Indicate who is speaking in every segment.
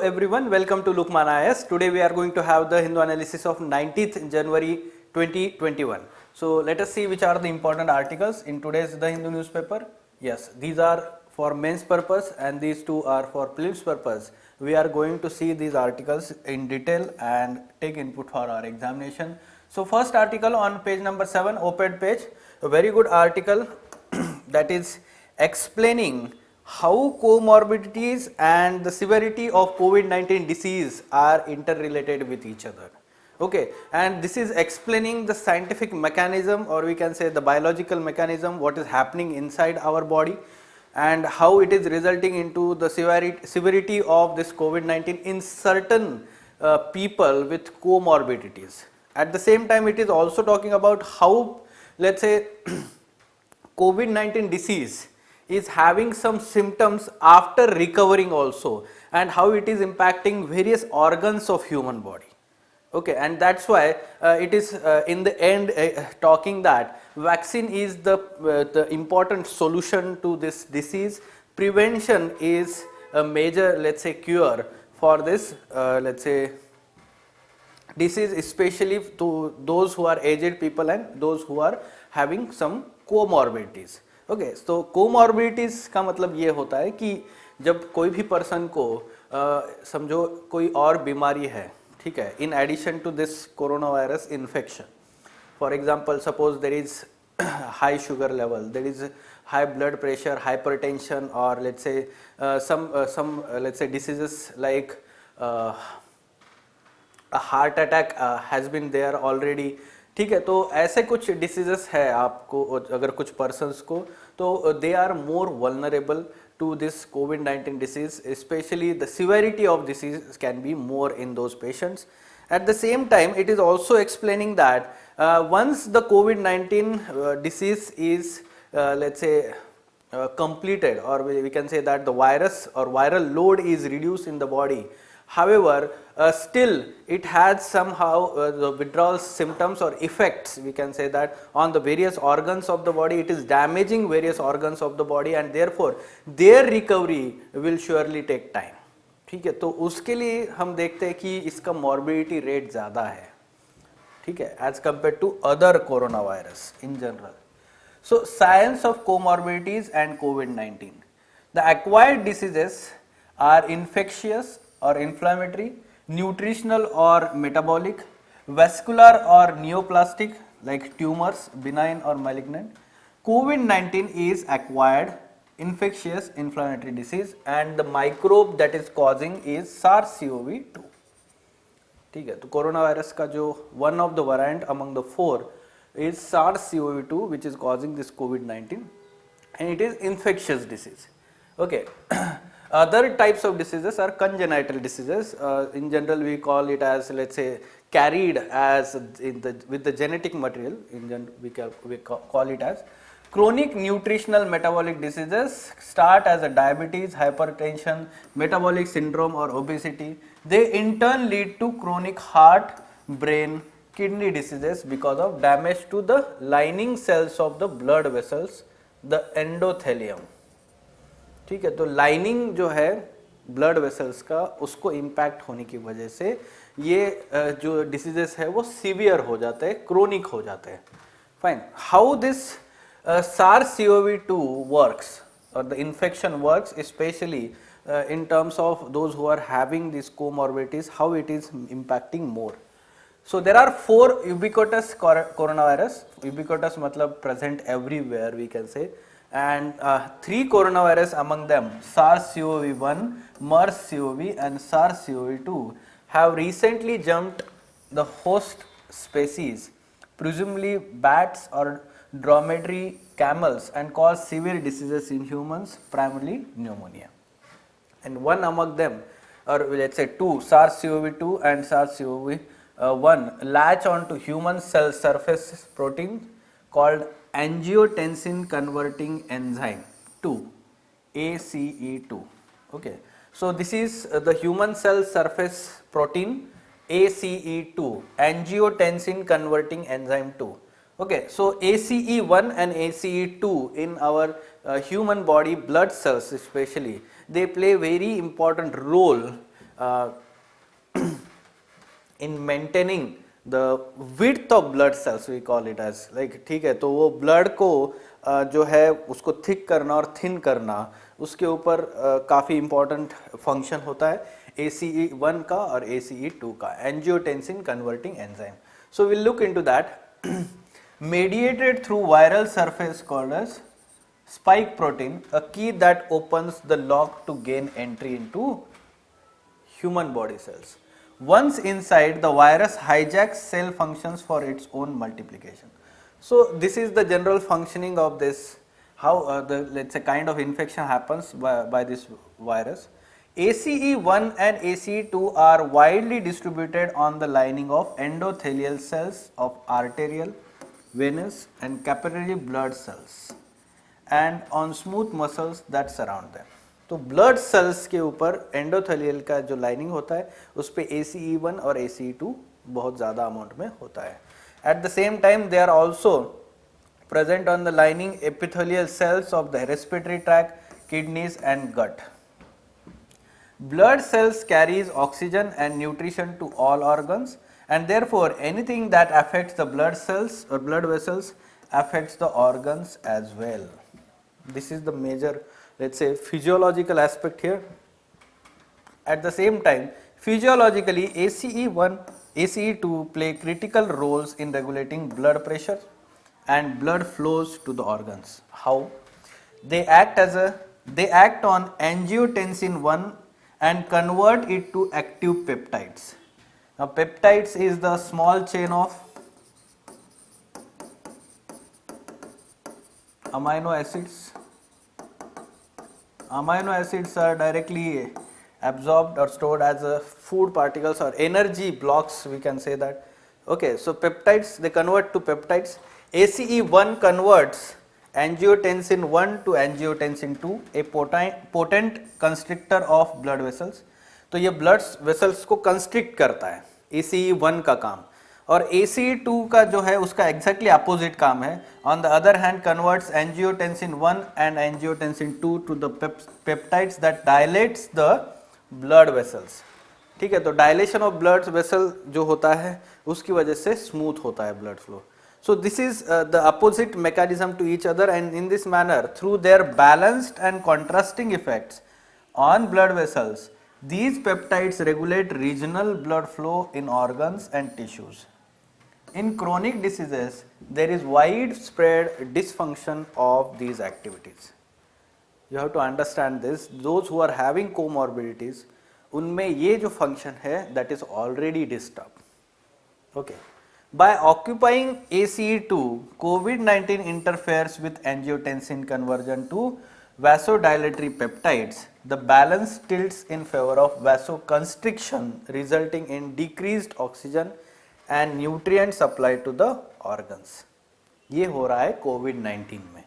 Speaker 1: everyone, welcome to LUKMAAN IAS. Today we are going to have the Hindu analysis of 19th January 2021. So let us see which are the important articles in today's The Hindu newspaper. Yes, these are for mains purpose and these two are for prelims purpose. We are going to see these articles in detail and take input for our examination. So first article on page number 7, op-ed page, a very good article that is explaining how comorbidities and the severity of COVID-19 disease are interrelated with each other. Okay, and this is explaining the scientific mechanism, or we can say the biological mechanism, what is happening inside our body and how it is resulting into the severity of this COVID-19 in certain people with comorbidities. At the same time, it is also talking about how, let's say, COVID-19 disease is having some symptoms after recovering also, and how it is impacting various organs of human body. Okay, and that's why it is in the end talking that vaccine is the important solution to this disease. Prevention is a major, let's say, cure for this let's say disease, especially to those who are aged people and those who are having some comorbidities. Okay, तो comorbidities का मतलब ये होता है कि जब कोई भी पर्सन को समझो कोई और बीमारी है, ठीक है, in addition to this corona virus infection. For example, suppose there is high sugar level, there is high blood pressure, hypertension, और let's say some let's say diseases like a heart attack has been there already. ठीक है, तो ऐसे कुछ diseases है आपको, अगर कुछ पर्सन्स को, तो they are more vulnerable to this कोविड-19 disease, specially the severity of disease can be more in those patients. At the same time, it is also explaining that once the COVID-19 disease is let's say completed, or we can say that the virus or viral load is reduced in the body. However, still it has somehow the withdrawal symptoms or effects, we can say that, on the various organs of the body. It is damaging various organs of the body and therefore their recovery will surely take time. ठीक है, तो उसके लिए हम देखते हैं कि इसका morbidity rate ज़्यादा है, ठीक है, as compared to other coronavirus in general. So science of comorbidities and COVID-19. The acquired diseases are infectious or inflammatory, nutritional or metabolic, vascular or neoplastic like tumors, benign or malignant. COVID-19 is acquired infectious inflammatory disease and the microbe that is causing is SARS-CoV-2. ठीक है, तो corona virus का जो one of the variant among the 4 is SARS-CoV-2, which is causing this COVID-19, and it is infectious disease. Okay. Other types of diseases are congenital diseases. In general, we call it as, let's say, carried as with the genetic material. In general, we call it as chronic nutritional metabolic diseases. Start as a diabetes, hypertension, metabolic syndrome, or obesity. They in turn lead to chronic heart, brain, kidney diseases because of damage to the lining cells of the blood vessels, the endothelium. ठीक है, तो lining जो है blood vessels का, उसको impact होने की वजह से ये जो डिसीजेस है वो सीवियर हो जाते हैं, क्रोनिक हो जाते हैं. Fine, how this SARS-CoV-2 works or the infection works, especially in terms of those who are having these comorbidities, how it is impacting more. So there are 4 ubiquitous coronavirus. Ubiquitous matlab present everywhere, we can say. And 3 coronavirus among them, SARS-CoV-1, MERS-CoV and SARS-CoV-2, have recently jumped the host species, presumably bats or dromedary camels, and cause severe diseases in humans, primarily pneumonia. And one among them, or let's say 2, SARS-CoV-2 and SARS-CoV-1, latch onto human cell surface protein called angiotensin converting enzyme 2, ACE2. Okay, so this is the human cell surface protein ACE2, angiotensin converting enzyme 2. Okay, so ACE1 and ACE2 in our human body blood cells especially, they play very important role in maintaining the width of blood cells, we call it as like, ठीक है। तो वो blood को जो है उसको thick करना और थिन करना, उसके ऊपर काफ़ी इंपॉर्टेंट फंक्शन होता है ACE1 का और ACE2 का, angiotensin converting enzyme. So will look into that. mediated through viral surface called as spike protein, a key that opens the lock to gain entry into human body cells. Once inside, the virus hijacks cell functions for its own multiplication. So this is the general functioning of this, how the, let's say, kind of infection happens by this virus. ACE1 and ACE2 are widely distributed on the lining of endothelial cells of arterial, venous and capillary blood cells and on smooth muscles that surround them. तो blood cells के ऊपर endothelial का जो lining होता है उस पे ACE1 और ACE2 बहुत ज़्यादा अमाउंट में होता है. At the same time they are also present on the lining epithelial cells of the respiratory tract, kidneys and gut. Blood cells carries oxygen and nutrition to all organs, and therefore anything that affects the blood cells or blood vessels affects the organs as well. This is the major, let's say, physiological aspect here. At the same time, physiologically ACE1, ACE2 play critical roles in regulating blood pressure and blood flows to the organs. How? They act on angiotensin 1 and convert it to active peptides. Now peptides is the small chain of amino acids. Amino acids are directly absorbed or stored as a food particles or energy blocks, we can say that. Okay, so peptides, they convert to peptides. ACE1 converts angiotensin 1 to angiotensin 2, a potent constrictor of blood vessels. तो ये blood vessels को constrict करता है, ACE1 का काम. और ACE2 का जो है उसका exactly opposite काम है. On the other hand, converts angiotensin 1 and angiotensin 2 to the peptides that dilates the blood vessels. ठीक है, तो dilation of blood vessel जो होता है उसकी वजह से smooth होता है blood flow. So this is the opposite mechanism to each other, and in this manner, through their balanced and contrasting effects on blood vessels, these peptides regulate regional blood flow in organs and tissues. In chronic diseases, there is widespread dysfunction of these activities. You have to understand this. Those who are having comorbidities, उनमें ये जो function है, that is already disturbed. Okay. By occupying ACE2, COVID-19 interferes with angiotensin conversion to vasodilatory peptides. The balance tilts in favor of vasoconstriction, resulting in decreased oxygen and nutrient supply to the organs. ये हो रहा है COVID-19 में,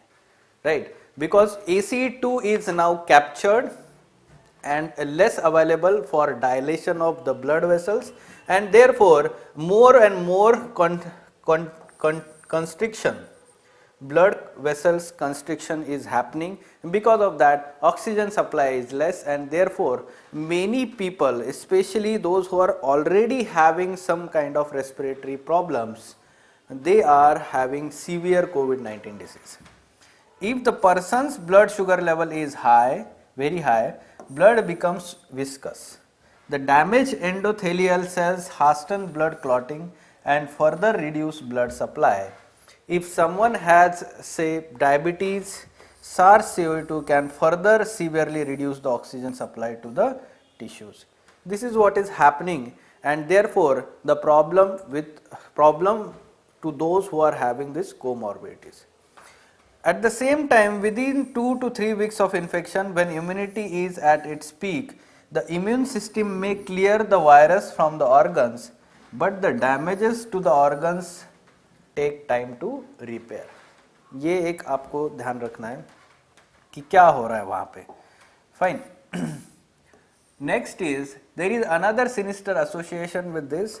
Speaker 1: right? Because ACE2 is now captured and less available for dilation of the blood vessels, and therefore more and more constriction, blood vessels constriction is happening. Because of that, oxygen supply is less, and therefore many people, especially those who are already having some kind of respiratory problems, they are having severe COVID-19 disease. If the person's blood sugar level is high, very high, blood becomes viscous. The damaged endothelial cells hasten blood clotting and further reduce blood supply. If someone has, say, diabetes, SARS-CoV-2 can further severely reduce the oxygen supply to the tissues. This is what is happening, and therefore the problem to those who are having these comorbidities. At the same time, within 2 to 3 weeks of infection, when immunity is at its peak, the immune system may clear the virus from the organs, but the damages to the organs take time to repair. ये एक आपको ध्यान रखना है कि क्या हो रहा है वहाँ पे. Fine. Next is, there is another sinister association with this,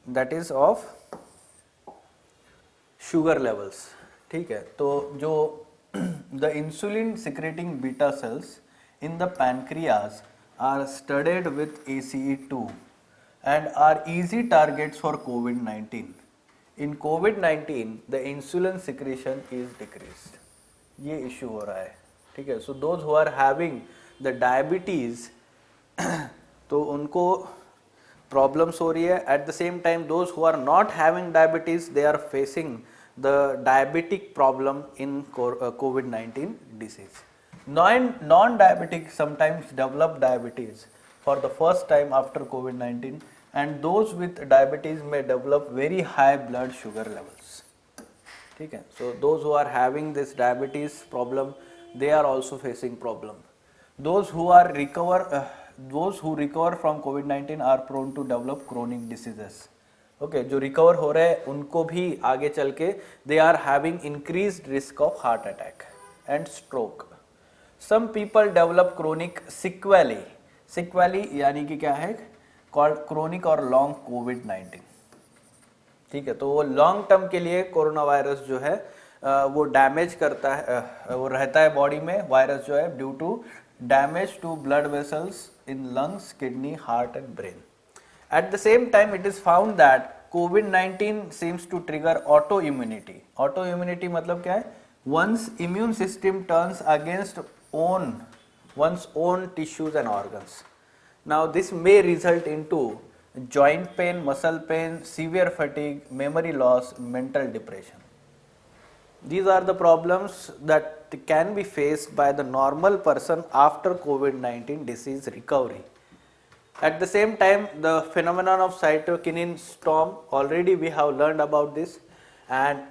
Speaker 1: that is of sugar levels. ठीक है, तो जो the insulin secreting beta cells in the pancreas are studied with ACE2 and are easy targets for COVID-19. In COVID-19, the insulin secretion is decreased. ये issue हो रहा है, ठीक है. So those who are having the diabetes तो उनको problems हो रही है. At the same time, those who are not having diabetes, they are facing the diabetic problem in COVID-19 disease. Non-diabetic sometimes develop diabetes for the first time after COVID-19, and those with diabetes may develop very high blood sugar levels. ठीक है. So those who are having this diabetes problem, they are also facing problem. Those who recover from COVID-19 are prone to develop chronic diseases. Okay, जो recover हो रहे हैं उनको भी आगे चल के they are having increased risk of heart attack and stroke. Some people develop chronic sequelae. Sequelae यानी कि क्या है? Called chronic और long COVID-19. ठीक है. तो वो लॉन्ग टर्म के लिए कोरोना वायरस जो है वो डैमेज करता है, वो रहता है बॉडी में वायरस जो है due to damage to blood vessels in lungs, kidney, heart and brain. At the same time, it is found that COVID-19 seems to trigger autoimmunity. Autoimmunity मतलब क्या है? One's immune system turns against one's own tissues and organs. Now this may result into joint pain, muscle pain, severe fatigue, memory loss, mental depression. These are the problems that can be faced by the normal person after COVID-19 disease recovery. At the same time, the phenomenon of cytokinin storm, already we have learned about this, and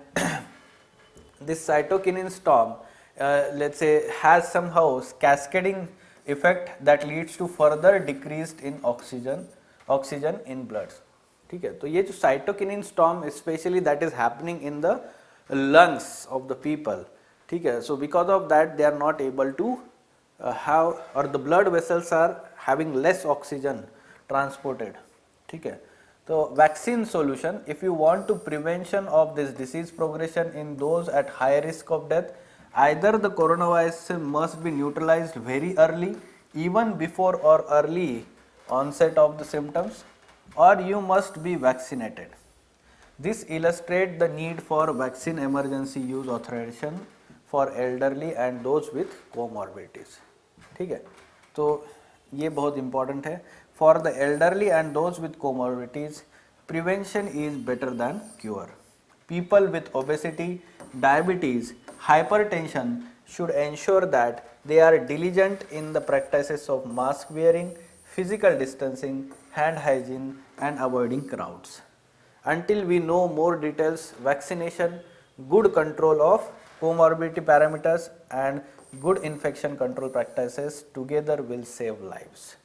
Speaker 1: this cytokinin storm, let's say, has somehow cascading effect that leads to further decreased in oxygen in blood. ठीक है. तो ये जो cytokinin storm, especially that is happening in the lungs of the people. ठीक है. So because of that, they are not able to have, or the blood vessels are having less oxygen transported. ठीक है. तो vaccine solution, if you want to prevention of this disease progression in those at high risk of death, either the coronavirus must be neutralized very early, even before or early onset of the symptoms, or you must be vaccinated. This illustrates the need for vaccine emergency use authorization for elderly and those with comorbidities. ठीक है. तो ये बहुत important है. For the elderly and those with comorbidities, prevention is better than cure. People with obesity, diabetes, hypertension should ensure that they are diligent in the practices of mask wearing, physical distancing, hand hygiene, and avoiding crowds. Until we know more details, vaccination, good control of comorbidity parameters, and good infection control practices together will save lives.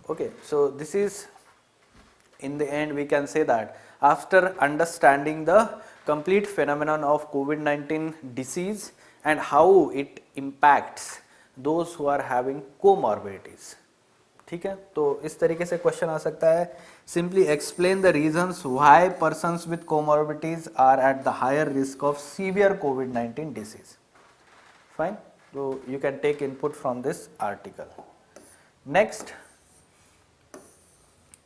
Speaker 1: Okay, so this is, in the end, we can say that after understanding the complete phenomenon of COVID-19 disease and how it impacts those who are having comorbidities. ठीक है. तो इस तरीके से question आ सकता है. Simply explain the reasons why persons with comorbidities are at the higher risk of severe COVID-19 disease. Fine. So you can take input from this article. Next.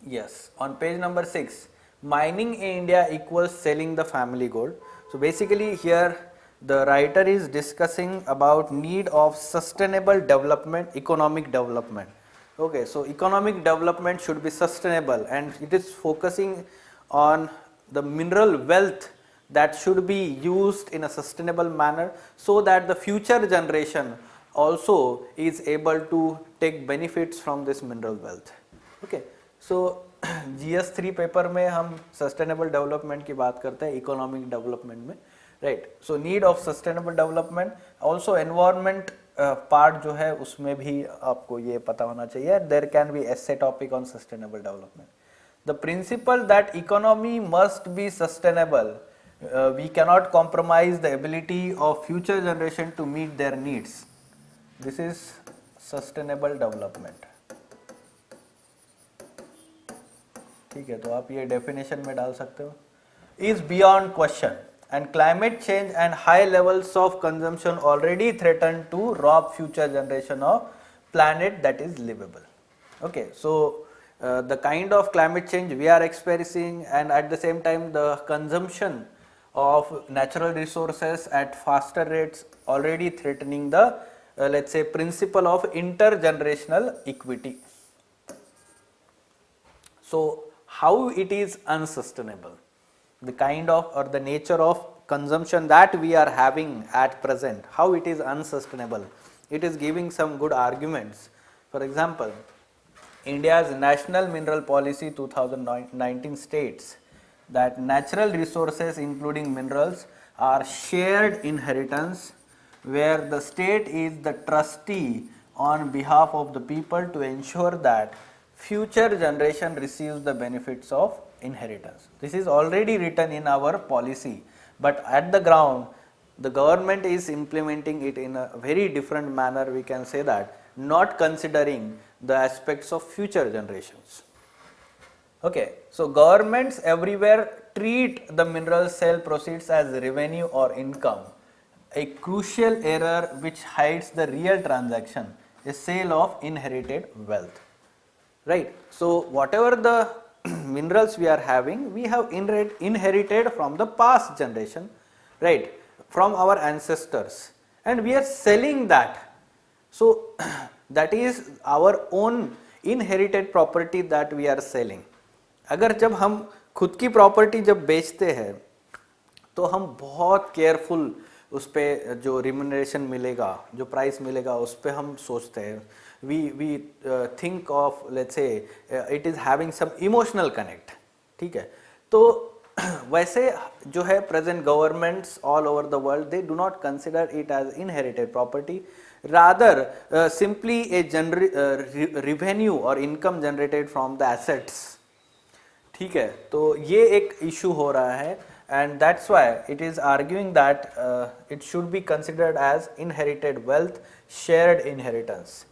Speaker 1: Yes, on page number 6, mining in India equals selling the family gold. So basically here the writer is discussing about need of sustainable development, economic development. Okay, so economic development should be sustainable, and it is focusing on the mineral wealth that should be used in a sustainable manner so that the future generation also is able to take benefits from this mineral wealth. Okay. So GS3 paper में हम sustainable development की बात करते हैं economic development में, right. So need of sustainable development, also environment part जो है उसमें भी आपको ये पता होना चाहिए. There can be essay topic on sustainable development. The principle that economy must be sustainable, we cannot compromise the ability of future generation to meet their needs. This is sustainable development. ठीक है. तो आप ये definition में डाल सकते हो. Is beyond question and climate change and high levels of consumption already threaten to rob future generation of planet that is livable. Okay, so the kind of climate change we are experiencing, and at the same time the consumption of natural resources at faster rates already threatening the let's say principle of intergenerational equity. So how it is unsustainable, the kind of or the nature of consumption that we are having at present, how it is unsustainable. It is giving some good arguments. For example, India's National Mineral Policy 2019 states that natural resources including minerals are shared inheritance where the state is the trustee on behalf of the people to ensure that future generation receives the benefits of inheritance. This is already written in our policy, but at the ground the government is implementing it in a very different manner, we can say that, not considering the aspects of future generations. Okay, so governments everywhere treat the mineral sale proceeds as revenue or income, a crucial error which hides the real transaction, a sale of inherited wealth. Right, so whatever the minerals we are having, we have inherited from the past generation, right, from our ancestors, and we are selling that. So that is our own inherited property that we are selling. अगर जब हम खुद की property जब बेचते हैं तो हम बहुत केयरफुल उस पर जो रिम्यूनरेशन मिलेगा, जो प्राइस मिलेगा, उस पर हम सोचते हैं. we think of, let's say, it is having some emotional connect. ठीक है, तो वैसे जो है present governments all over the world, they do not consider it as inherited property, rather simply a revenue or income generated from the assets. ठीक है, तो ये एक issue हो रहा है, and that's why it is arguing that it should be considered as inherited wealth, shared inheritance.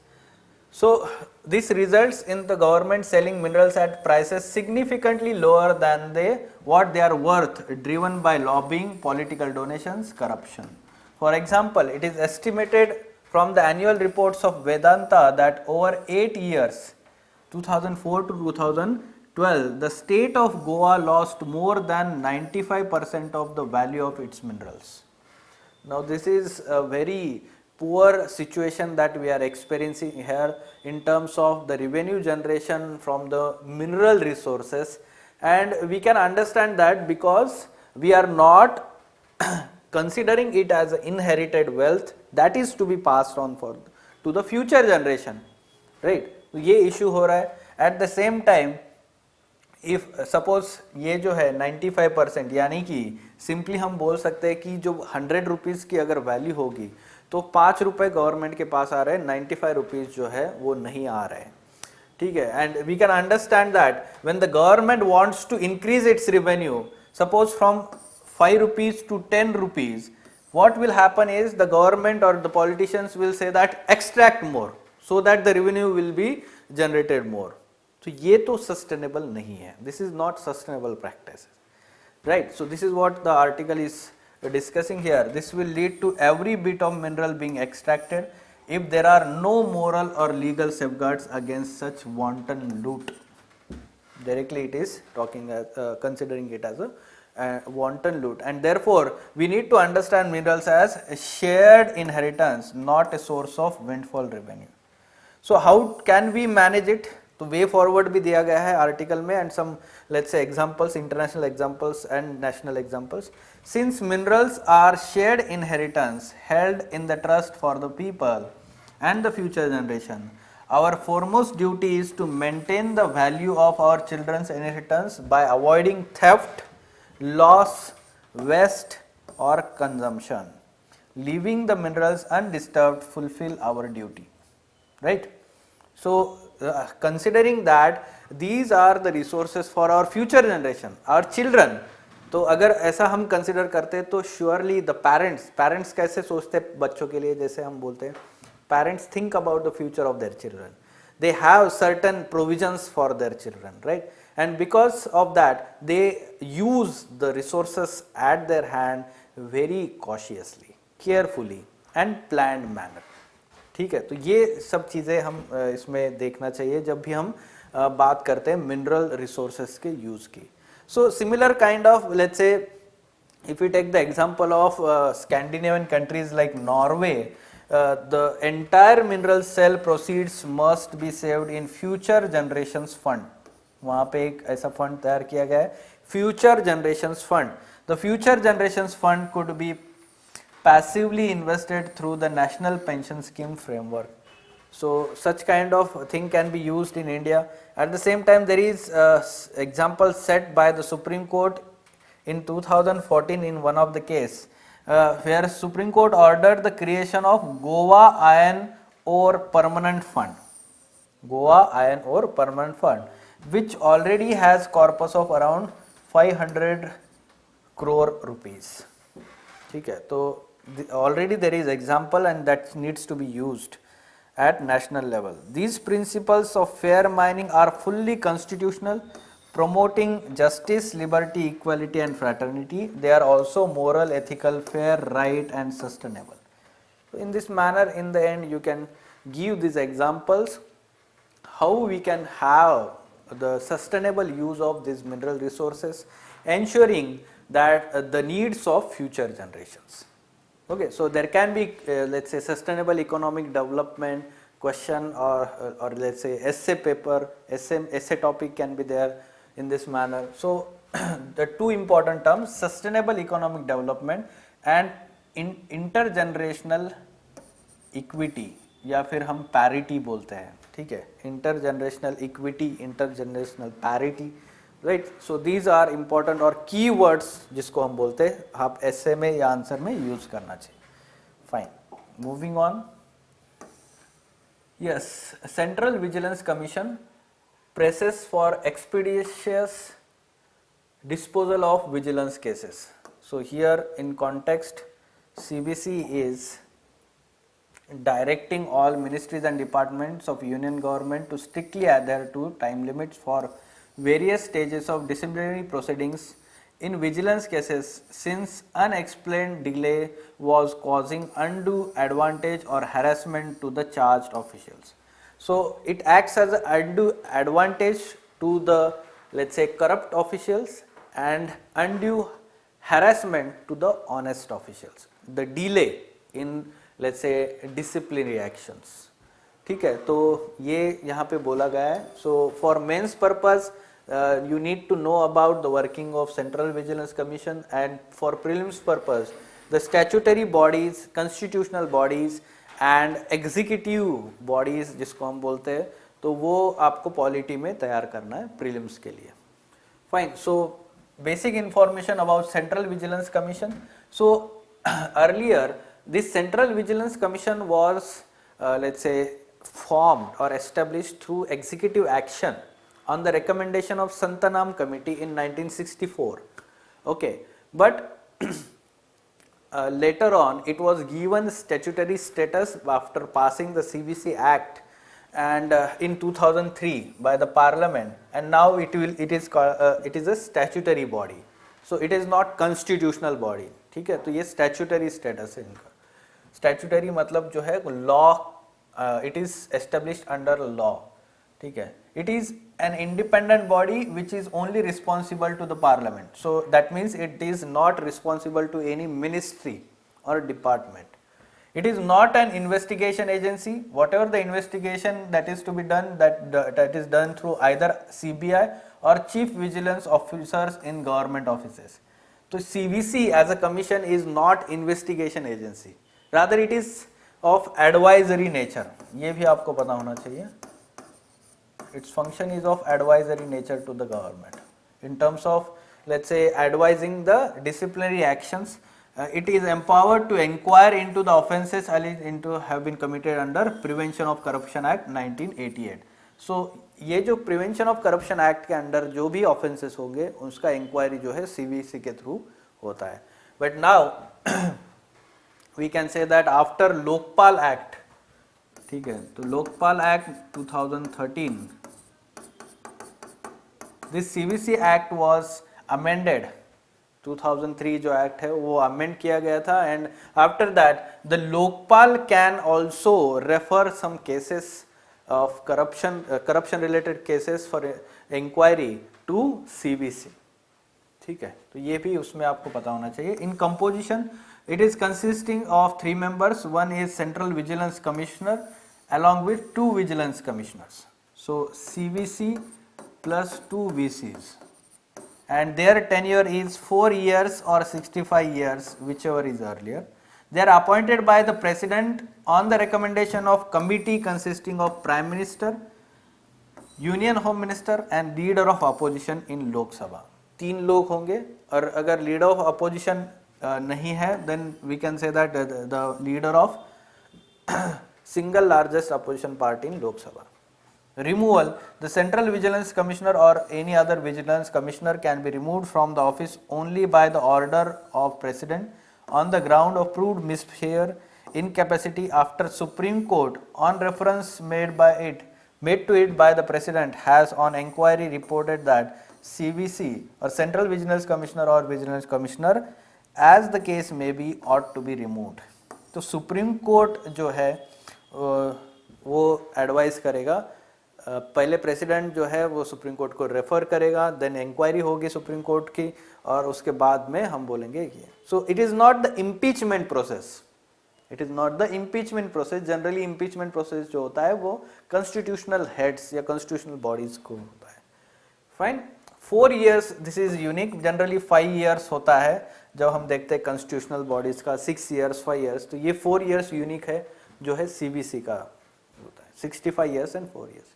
Speaker 1: So this results in the government selling minerals at prices significantly lower than what they are worth, driven by lobbying, political donations, corruption. For example, it is estimated from the annual reports of Vedanta that over 8 years, 2004 to 2012, the state of Goa lost more than 95% of the value of its minerals. Now this is a very poor situation that we are experiencing here in terms of the revenue generation from the mineral resources, and we can understand that because we are not considering it as inherited wealth that is to be passed on to the future generation, right? तो ये issue हो रहा है. At the same time, if suppose ये जो है 95%, यानी कि simply हम बोल सकते हैं कि जो 100 रुपीज़ की अगर वैल्यू होगी तो 5 रुपए गवर्नमेंट के पास आ रहे हैं, 95 रुपीज़ जो है वो नहीं आ रहे हैं. ठीक है, and we can understand that when the government wants to increase its revenue, suppose from 5 rupees to 10 rupees, what will happen is the government or the politicians will say that extract more so that the revenue will be generated more. तो ये तो sustainable नहीं है. This is not sustainable practice, right? So this is what the article is discussing here. This will lead to every bit of mineral being extracted if there are no moral or legal safeguards against such wanton loot. Directly it is talking as considering it as a wanton loot, and therefore we need to understand minerals as a shared inheritance, not a source of windfall revenue. So how can we manage it? तो way forward भी दिया गया है article में, and some let's say examples, international examples and national examples. Since minerals are shared inheritance held in the trust for the people and the future generation, our foremost duty is to maintain the value of our children's inheritance by avoiding theft, loss, waste or consumption. Leaving the minerals undisturbed fulfill our duty, right? So considering that these are the resources for our future generation, our children, तो अगर ऐसा हम consider करते तो surely the parents कैसे सोचते बच्चों के लिए, जैसे हम बोलते हैं parents think about the future of their children, they have certain provisions for their children, right? And because of that they use the resources at their hand very cautiously, carefully and planned manner. ठीक है, तो ये सब चीज़ें हम इसमें देखना चाहिए जब भी हम बात करते हैं मिनरल रिसोर्सेस के यूज़ की. So similar kind of, let's say if we take the example of Scandinavian countries like Norway, the entire mineral cell proceeds must be saved in future generations fund. वहाँ पे एक ऐसा fund तैयार किया गया है, future generations fund. The future generations fund could be passively invested through the national pension scheme framework. So such kind of thing can be used in India. At the same time, there is example set by the Supreme Court in 2014 in one of the case where Supreme Court ordered the creation of Goa Iron Ore Permanent Fund. Goa Iron Ore Permanent Fund, which already has corpus of around 500 crore rupees. ठीक है, तो already there is example and that needs to be used at national level. These principles of fair mining are fully constitutional, promoting justice, liberty, equality and fraternity. They are also moral, ethical, fair, right and sustainable. So in this manner, in the end, you can give these examples how we can have the sustainable use of these mineral resources, ensuring that the needs of future generations. Okay, so there can be let's say sustainable economic development question or let's say essay paper, essay topic can be there in this manner. So the two important terms, sustainable economic development and intergenerational equity या फिर हम parity बोलते हैं, ठीक है, intergenerational equity, intergenerational parity, right? So these are important और keywords जिसको हम बोलते हैं, आप essay में या आंसर में यूज करना चाहिए. Fine. Moving on. Yes, Central Vigilance Commission presses for expeditious disposal of vigilance cases. So here in context, CBC is directing all ministries and departments of union government to strictly adhere to time limits for various stages of disciplinary proceedings in vigilance cases, since unexplained delay was causing undue advantage or harassment to the charged officials. So it acts as an undue advantage to the, let's say, corrupt officials and undue harassment to the honest officials. The delay in, let's say, disciplinary actions. ठीक है, तो ये यहाँ पे बोला गया है. So for mains purpose, you need to know about the working of Central Vigilance Commission, and for prelims purpose, the statutory bodies, constitutional bodies and executive bodies जिसको हम बोलते हैं, तो वो आपको पॉलिटी में तैयार करना है prelims के लिए. Fine. So basic information about Central Vigilance Commission. So earlier this Central Vigilance Commission was let's say formed or established through executive action on the recommendation of Santanam Committee in 1964. Okay, but later on it was given statutory status after passing the CVC Act and in 2003 by the Parliament, and now it is a statutory body. So it is not constitutional body. ठीक है, तो ये statutory status है इनका. Statutory मतलब जो है law, it is established under law. ठीक है, it is an independent body which is only responsible to the Parliament. So that means it is not responsible to any ministry or department. It is not an investigation agency. Whatever the investigation that is to be done, that is done through either CBI or chief vigilance officers in government offices. So CVC as a commission is not investigation agency. Rather it is of advisory nature. ये भी आपको पता होना चाहिए. Its function is of advisory nature to the government in terms of, let's say, advising the disciplinary actions. It is empowered to inquire into the offences alleged into have been committed under Prevention of Corruption Act 1988. So ये जो Prevention of Corruption Act के under जो भी offences होंगे उसका inquiry जो है CVC के through होता है. But now we can say that after Lokpal Act, ठीक है, तो Lokpal Act 2013, this CVC Act was amended 2003 जो एक्ट है वो अमेंड किया गया था, and after that the Lokpal can also refer some cases of corruption related cases for inquiry to सीबीसी। ठीक है, तो ये भी उसमें आपको पता होना चाहिए। In composition it is consisting of 3 members, one is Central Vigilance Commissioner along with 2 Vigilance Commissioners, so CVC plus 2 VCs, and their tenure is 4 years or 65 years, whichever is earlier. They are appointed by the President on the recommendation of committee consisting of Prime Minister, Union Home Minister and Leader of Opposition in Lok Sabha। 3 लोग होंगे, और अगर leader of opposition नहीं है then we can say that the leader of single largest opposition party in Lok Sabha। Removal: the Central Vigilance Commissioner or any other Vigilance Commissioner can be removed from the office only by the order of President on the ground of proved misbehavior, incapacity after Supreme Court on reference made to it by the President has on inquiry reported that CVC or Central Vigilance Commissioner or Vigilance Commissioner as the case may be ought to be removed। तो supreme court जो है वो advice करेगा, पहले president जो है वो supreme court को रेफर करेगा, देन इंक्वायरी होगी सुप्रीम कोर्ट की, और उसके बाद में हम बोलेंगे ये। So it is not the impeachment process, it is not the impeachment process. Generally impeachment process जो होता है वो कॉन्स्टिट्यूशनल हेड्स या कॉन्स्टिट्यूशनल बॉडीज को होता है। Fine, 4 years this is unique, generally 5 years होता है जब हम देखते हैं कॉन्स्टिट्यूशनल बॉडीज का, 6 years 5 years, तो ये 4 years यूनिक है जो है सीबीसी का होता है, 65 years and 4 years।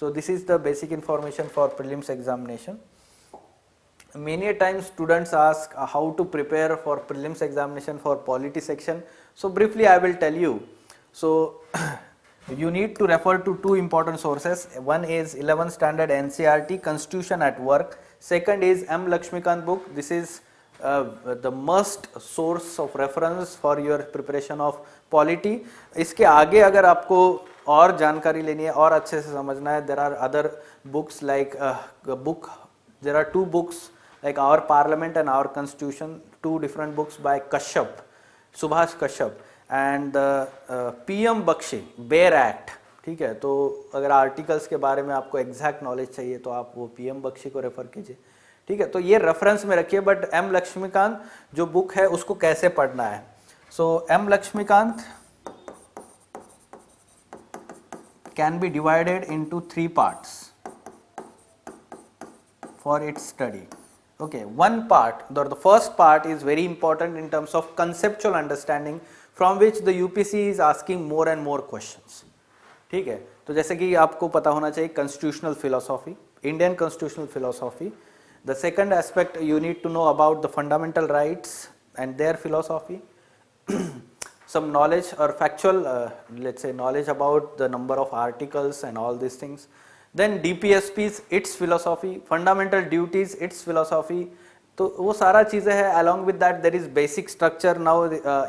Speaker 1: So this is the basic information for prelims examination। Many times students ask how to prepare for prelims examination for polity section, so briefly I will tell you। So you need to refer to 2 important sources, one is 11th standard NCERT Constitution at Work, second is M. Laxmikant book, this is the must source of reference for your preparation of polity। इसके आगे अगर आपको और जानकारी लेनी है और अच्छे से समझना है, there are other books like there are 2 books like Our Parliament and Our Constitution, 2 different books by Kashyap, Subhash Kashyap and PM Bakshi, bare act. ठीक है, तो अगर आर्टिकल्स के बारे में आपको एग्जैक्ट नॉलेज चाहिए तो आप वो PM बख्शी को रेफर कीजिए। ठीक है, तो ये रेफरेंस में रखिए, बट M. लक्ष्मीकांत जो बुक है उसको कैसे पढ़ना है। सो M. Laxmikant can be divided into 3 parts for its study। Okay, one part, the first part is very important in terms of conceptual understanding from which the UPSC is asking more and more questions। ठीक है, तो जैसे कि आपको पता होना चाहिए constitutional philosophy, Indian constitutional philosophy। The second aspect you need to know about the fundamental rights and their philosophy, some knowledge or factual let's say knowledge about the number of articles and all these things, then DPSPs its philosophy, fundamental duties its philosophy, तो वो सारा चीज़ें हैं। along with that there is basic structure now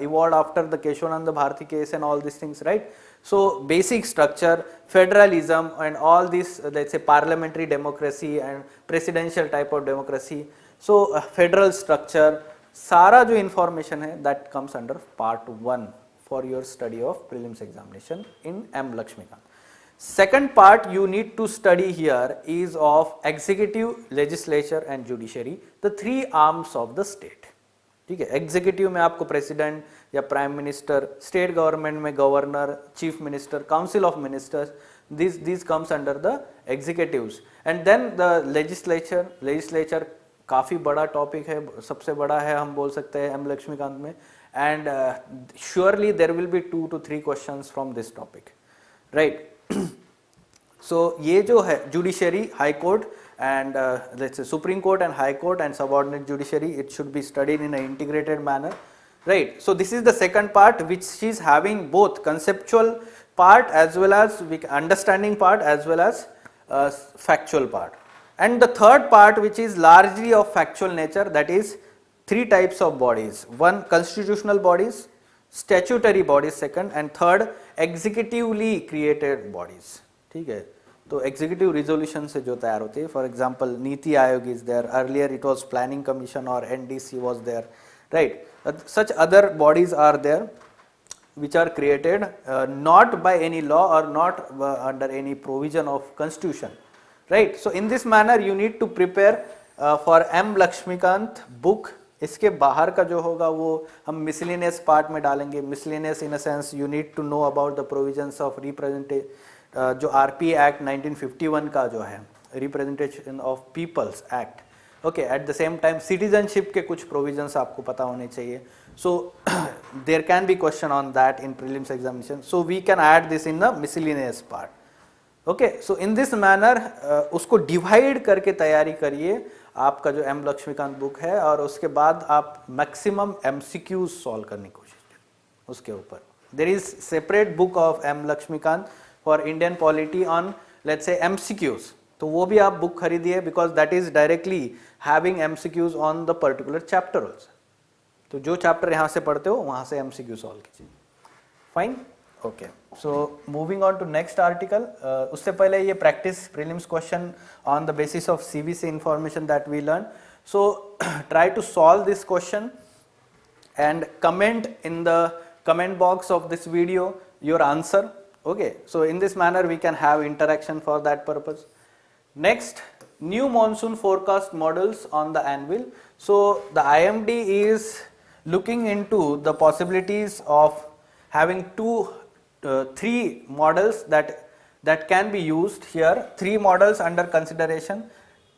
Speaker 1: evolved after the Keshavananda Bharati case and all these things, right? So basic structure, federalism and all this let's say parliamentary democracy and presidential type of democracy, so federal structure, सारा जो information है that comes under part 1 for your study of prelims examination in M. Laxmikant। Second part you need to study here is of executive, legislature and judiciary, the 3 arms of the state। ठीक है, executive में आपको president या prime minister, state government में governor, chief minister, council of ministers, these comes under the executives, and then the legislature काफ़ी बड़ा topic है, सबसे बड़ा है हम बोल सकते हैं M. लक्ष्मीकांत में, and surely there will be 2 to 3 questions from this topic, right? So ये जो है judiciary, high court and let's say Supreme Court and High Court and subordinate judiciary, it should be studied in an integrated manner, right? So this is the second part which is having both conceptual part as well as understanding part as well as factual part, and the third part which is largely of factual nature, that is 3 types of bodies, one constitutional bodies, statutory bodies second, and third executively created bodies। ठीक है, तो executive resolution से जो तैयार होती है, for example NITI Aayog is there, earlier it was planning commission और NDC was there, right. Such other bodies are there which are created not by any law or not under any provision of constitution, right. So in this manner you need to prepare for M Laxmikant book. इसके बाहर का जो होगा वो हम miscellaneous part में डालेंगे. Miscellaneous in a sense you need to know about the provisions of representation, जो आरपी एक्ट 1951 का जो है, representation of peoples act. Okay, at the same time citizenship के कुछ प्रोविजंस आपको पता होने चाहिए. So there can be question on that in prelims examination, so we can add this in the miscellaneous part. Okay, so in this manner उसको divide करके तैयारी करिए आपका जो एम लक्ष्मीकांत बुक है, और उसके बाद आप मैक्सिमम एमसीक्यूज सॉल्व करने की कोशिश करें उसके ऊपर. There is separate book of M Laxmikanth for Indian polity on let's say MCQs, तो वो भी आप बुक खरीदिए because that is directly having MCQs on the particular chapter also. तो जो चैप्टर यहाँ से पढ़ते हो वहाँ से एमसीक्यू सॉल्व कीजिए. Fine, okay. So moving on to next article. उससे पहले ये practice prelims question on the basis of सीबीसी information that we learn. So try to solve this question and comment in the comment box of this video your answer. Okay, so in this manner we can have interaction for that purpose. Next, new monsoon forecast models on the anvil. So the IMD is looking into the possibilities of having three models that can be used here. 3 models under consideration.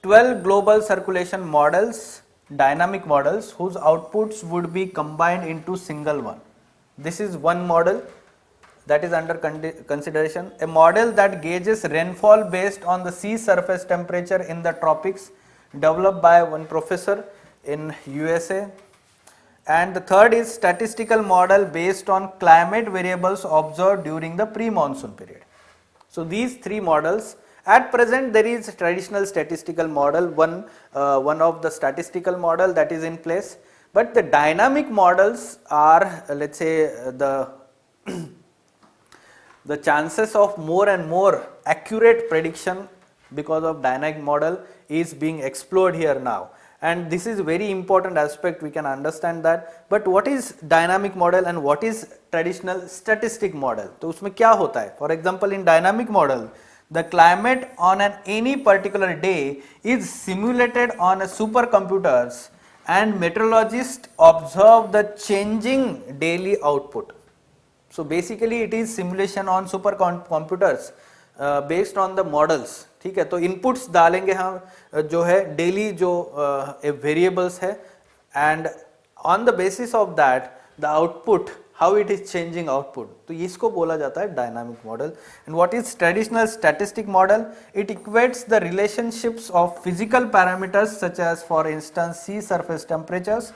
Speaker 1: 12 global circulation models, dynamic models whose outputs would be combined into single one. This is one model that is under consideration. A model that gauges rainfall based on the sea surface temperature in the tropics, developed by one professor in USA. And the third is statistical model based on climate variables observed during the pre-monsoon period. So these 3 models. At present there is traditional statistical model, one of the statistical model that is in place, but the dynamic models are let's say the chances of more and more accurate prediction because of dynamic model is being explored here now, and this is very important aspect. We can understand that, but what is dynamic model and what is traditional statistic model? तो उसमें क्या होता है? For example, in dynamic model the climate on any particular day is simulated on a supercomputers and meteorologists observe the changing daily output. So basically it is simulation on supercomputers based on the models. ठीक है, तो inputs डालेंगे हम जो है daily जो variables है, and on the basis of that the output, how it is changing output. तो इसको बोला जाता है dynamic model. And what is traditional statistic model? It equates the relationships of physical parameters such as for instance sea surface temperatures,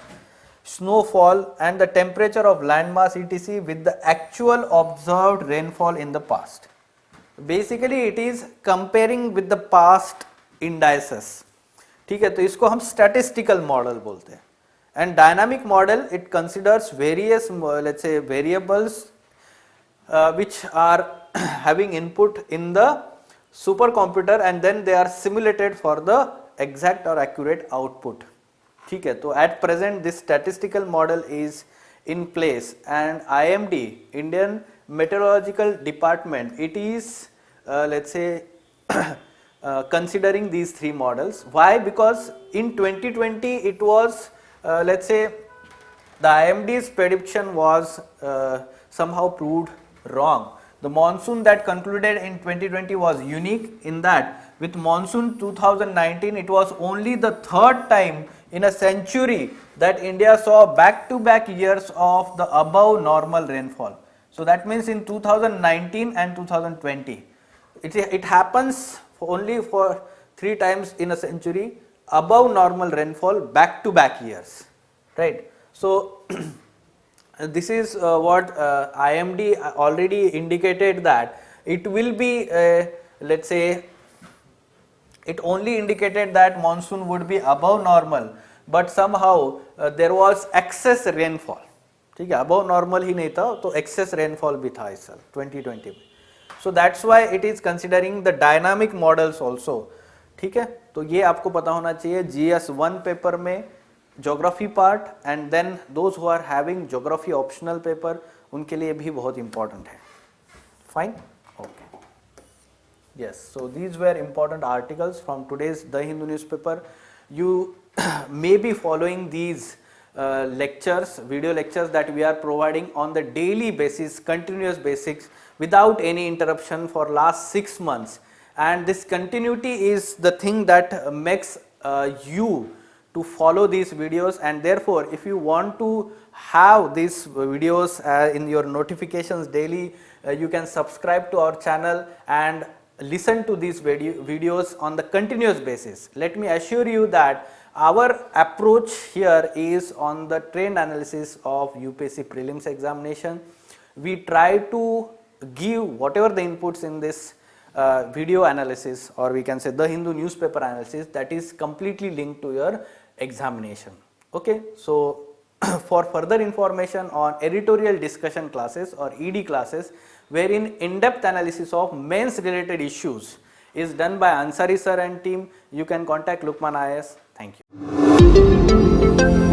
Speaker 1: snowfall and the temperature of landmass etc. with the actual observed rainfall in the past. Basically it is comparing with the past indices. ठीक है, तो इसको हम statistical model बोलते हैं. And dynamic model, it considers various let's say variables which are having input in the supercomputer and then they are simulated for the exact or accurate output. ठीक है, तो at present this statistical model is in place, and IMD, Indian Meteorological Department, it is let's say considering these 3 models. Why? Because in 2020 it was let's say the IMD's prediction was somehow proved wrong. The monsoon that concluded in 2020 was unique in that with monsoon 2019 it was only the 3rd time in a century that India saw back-to-back years of the above normal rainfall. So that means in 2019 and 2020 it happens only for 3 times in a century, above normal rainfall back-to-back years, right? So this is what IMD already indicated that it will be let's say it only indicated that monsoon would be above normal, but somehow there was excess rainfall. ठीक है, above normal ही नहीं था तो excess rainfall भी था इस साल 2020 में. So that's why it is considering the dynamic models also. ठीक है, तो ये आपको पता होना चाहिए GS1 पेपर में geography part, and then those who are having geography optional paper, उनके लिए भी बहुत इंपॉर्टेंट है. Fine, okay. Yes, so these were important articles from today's The Hindu newspaper. You may be following these lectures, video lectures that we are providing on the daily basis, continuous basis, without any interruption for last 6 months. And this continuity is the thing that makes you to follow these videos, and therefore if you want to have these videos in your notifications daily, you can subscribe to our channel and listen to these videos on the continuous basis. Let me assure you that our approach here is on the trend analysis of UPSC prelims examination. We try to give whatever the inputs in this video analysis, or we can say the Hindu newspaper analysis, that is completely linked to your examination. Okay, so for further information on editorial discussion classes or ED classes, wherein in-depth analysis of mains related issues is done by Ansari Sir and team, you can contact LUKMAAN IAS. Thank you.